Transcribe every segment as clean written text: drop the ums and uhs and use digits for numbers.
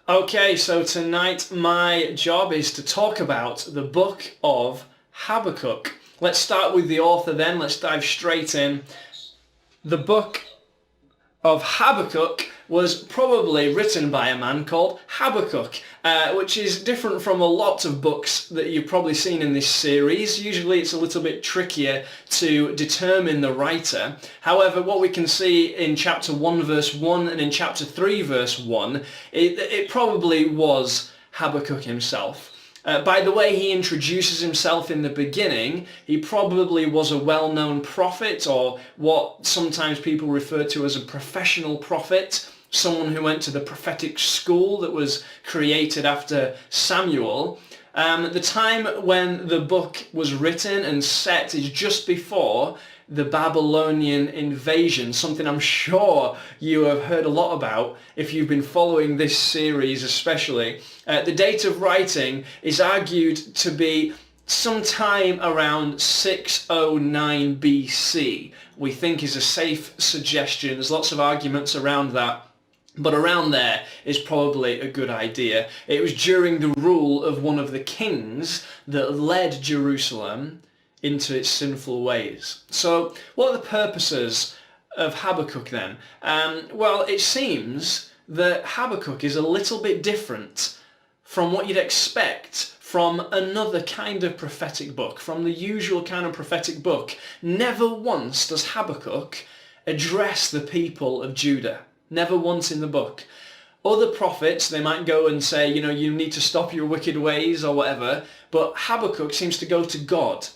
Okay, so tonight my job is to talk about the book of Habakkuk. Let's start with the author then, let's dive straight in. The book of Habakkuk was probably written by a man called Habakkuk, which is different from a lot of books that you've probably seen in this series. Usually it's a little bit trickier to determine the writer. However, what we can see in chapter 1 verse 1 and in chapter 3 verse 1, it probably was Habakkuk himself. By the way he introduces himself in the beginning, he probably was a well-known prophet, or what sometimes people refer to as a professional prophet, someone who went to the prophetic school that was created after Samuel. The time when the book was written and set is just before the Babylonian invasion, something I'm sure you have heard a lot about if you've been following this series especially. The date of writing is argued to be sometime around 609 BC. We think is a safe suggestion. There's lots of arguments around that, but around there is probably a good idea. It was during the rule of one of the kings that led Jerusalem into its sinful ways. So what are the purposes of Habakkuk then? Well, it seems that Habakkuk is a little bit different from what you'd expect from another kind of prophetic book, from the usual kind of prophetic book. Never once does Habakkuk address the people of Judah. Never once in the book. Other prophets, they might go and say, you need to stop your wicked ways or whatever, but Habakkuk seems to go to God.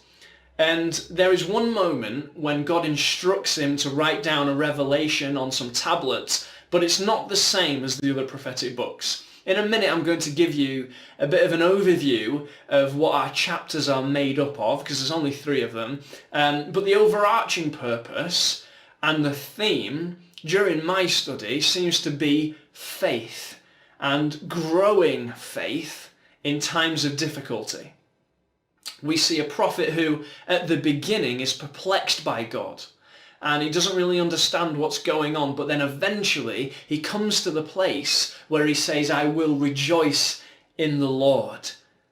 And there is one moment when God instructs him to write down a revelation on some tablets, but it's not the same as the other prophetic books. In a minute I'm going to give you a bit of an overview of what our chapters are made up of, because there's only 3 of them. But the overarching purpose and the theme during my study seems to be faith, and growing faith in times of difficulty. We see a prophet who at the beginning is perplexed by God and he doesn't really understand what's going on, but then eventually he comes to the place where he says, I will rejoice in the Lord,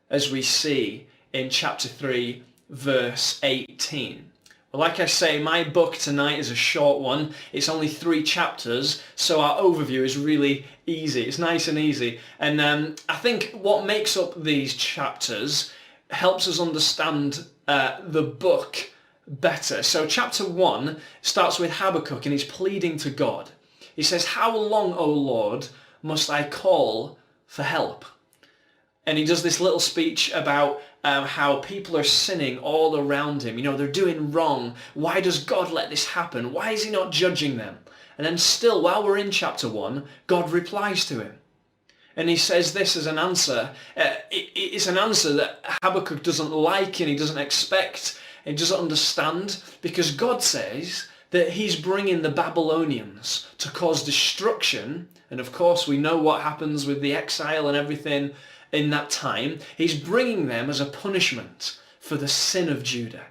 as we see in chapter 3 verse 18. Well, like I say, my book tonight is a short one. It's only 3 chapters, so our overview is really easy. It's nice and easy. And I think what makes up these chapters helps us understand the book better. So chapter 1 starts with Habakkuk and he's pleading to God. He says, how long, O Lord, must I call for help? And he does this little speech about how people are sinning all around him. They're doing wrong. Why does God let this happen? Why is he not judging them? And then still, while we're in chapter 1, God replies to him. And he says this as an answer. It's an answer that Habakkuk doesn't like and he doesn't expect and he doesn't understand, because God says that he's bringing the Babylonians to cause destruction. And of course we know what happens with the exile and everything in that time. He's bringing them as a punishment for the sin of Judah.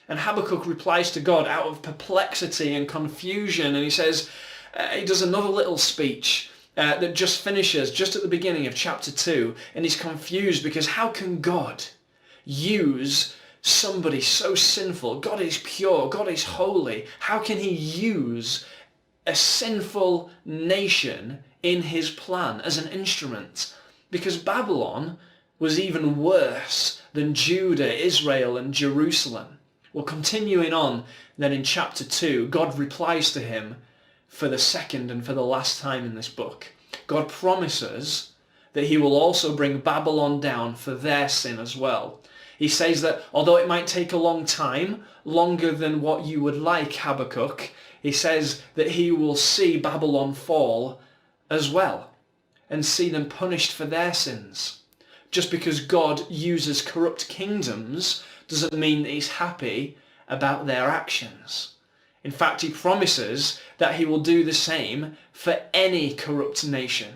And Habakkuk replies to God out of perplexity and confusion, and he says, he does another little speech that just finishes just at the beginning of chapter 2, and he's confused because how can God use somebody so sinful? God is pure, God is holy. How can he use a sinful nation in his plan as an instrument? Because Babylon was even worse than Judah, Israel and Jerusalem. Well, continuing on then in chapter 2, God replies to him for the second and for the last time in this book. God promises that he will also bring Babylon down for their sin as well. He says that although it might take a long time, longer than what you would like, Habakkuk, he says that he will see Babylon fall as well and see them punished for their sins. Just because God uses corrupt kingdoms doesn't mean that he's happy about their actions. In fact, he promises that he will do the same for any corrupt nation.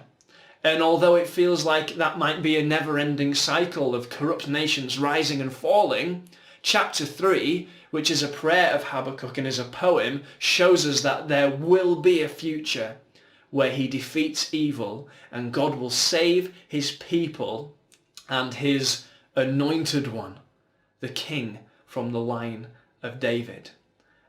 And although it feels like that might be a never-ending cycle of corrupt nations rising and falling, chapter 3, which is a prayer of Habakkuk and is a poem, shows us that there will be a future where he defeats evil and God will save his people and his anointed one, the king from the line of David.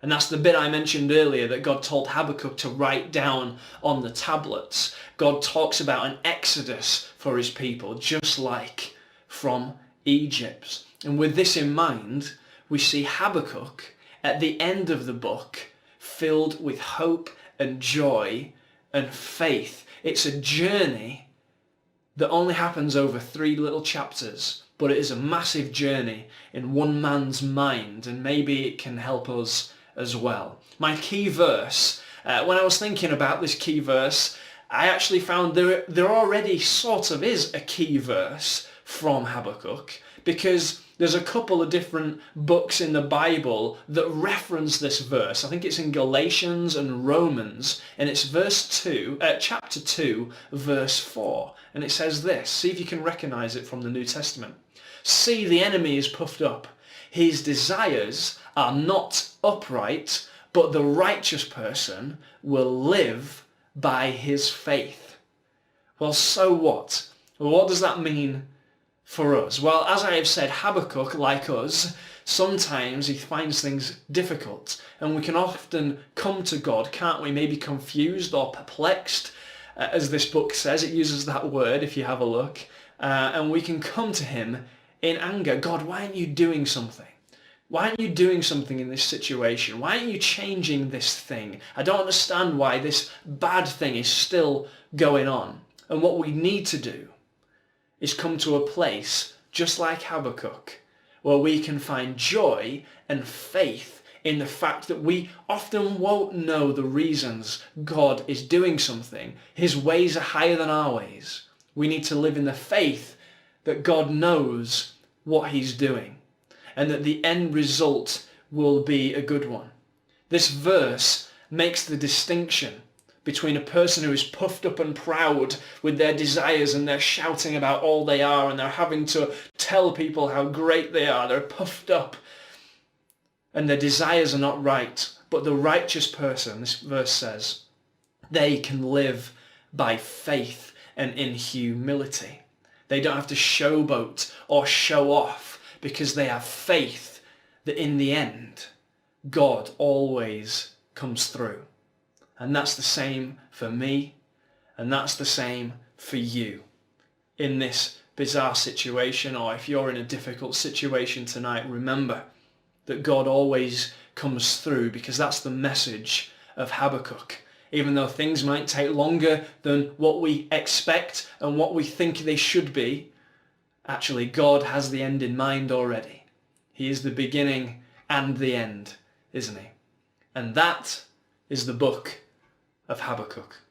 And that's the bit I mentioned earlier that God told Habakkuk to write down on the tablets. God talks about an exodus for his people, just like from Egypt. And with this in mind, we see Habakkuk at the end of the book filled with hope and joy and faith. It's a journey that only happens over 3 little chapters, but it is a massive journey in one man's mind, and maybe it can help us as well. My key verse, when I was thinking about this key verse, I actually found there already sort of is a key verse from Habakkuk, because there's a couple of different books in the Bible that reference this verse. I think it's in Galatians and Romans, and it's chapter 2, verse 4. And it says this, see if you can recognize it from the New Testament. See, the enemy is puffed up. His desires are not upright, but the righteous person will live by his faith. Well, so what? Well, what does that mean for us? Well, as I have said, Habakkuk, like us, sometimes he finds things difficult, and we can often come to God, can't we? Maybe confused or perplexed, as this book says. It uses that word if you have a look, and we can come to him in anger. God, why aren't you doing something? Why aren't you doing something in this situation? Why aren't you changing this thing? I don't understand why this bad thing is still going on. And what we need to do is come to a place, just like Habakkuk, where we can find joy and faith in the fact that we often won't know the reasons God is doing something. His ways are higher than our ways. We need to live in the faith that God knows what he's doing, and that the end result will be a good one. This verse makes the distinction between a person who is puffed up and proud with their desires, and they're shouting about all they are, and they're having to tell people how great they are. They're puffed up and their desires are not right. But the righteous person, this verse says, they can live by faith and in humility. They don't have to showboat or show off, because they have faith that in the end, God always comes through. And that's the same for me, and that's the same for you in this bizarre situation, or if you're in a difficult situation tonight, remember that God always comes through, because that's the message of Habakkuk. Even though things might take longer than what we expect and what we think they should be, actually God has the end in mind already. He is the beginning and the end, isn't he? And that is the book of Habakkuk.